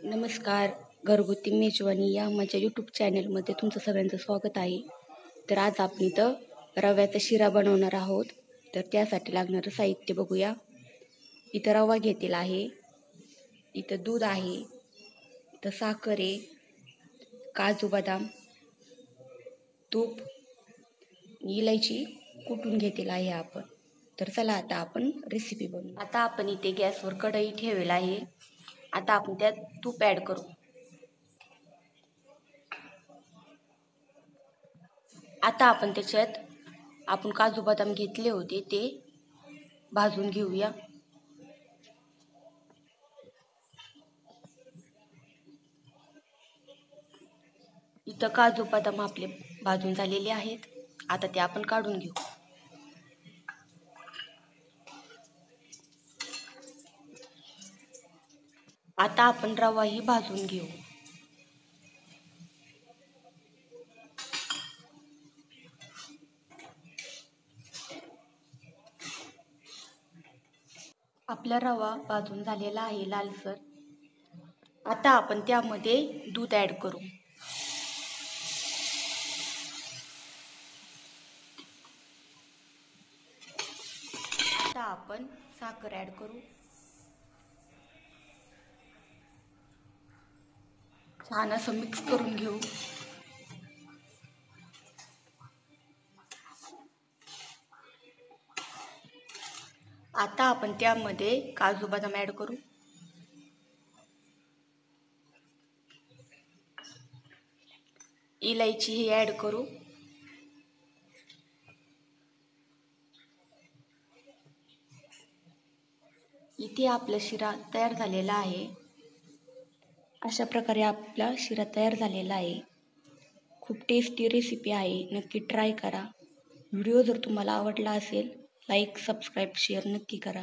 नमस्कार. घरगुती मेजवानी या माझ्या यूट्यूब चॅनलमध्ये तुमचं सगळ्यांचं स्वागत आहे. तर आज आपण इथं रव्याचा शिरा बनवणार आहोत. तर त्यासाठी लागणारं साहित्य बघूया. इथं रवा घेतलेला आहे, इथं दूध आहे, इथं साखर आहे, काजू बदाम, तूप, इलायची कुटून घेतलेला आहे आपण. तर चला आता आपण रेसिपी बनवू. आता आपण इथे गॅसवर कढई ठेवलेला आहे. आता आपण त्यात तूप ॲड करू. आता आपण त्याच्यात आपण काजू बदाम घेतले होते ते भाजून घेऊया. इथं काजू बदाम आपले भाजून झालेले आहेत. आता ते आपण काढून घेऊ. आता आपण रवाही भाजून घेऊ. आपला रवा भाजून झालेला आहे लालसर. आता आपण त्यामध्ये दूध ॲड करू. आता आपण साखर ॲड करू. छान असं मिक्स करून घेऊ. आता आपण त्यामध्ये काजू बदाम ॲड करू. इलायची ही ॲड करू. इथे आपला शिरा तयार झालेला आहे. अशा प्रकारे आपला शिरा तयार झालेला आहे. खूप टेस्टी रेसिपी आहे, नक्की ट्राय करा. व्हिडिओ जर तुम्हाला आवडला असेल, लाईक, सबस्क्राईब, शेअर नक्की करा.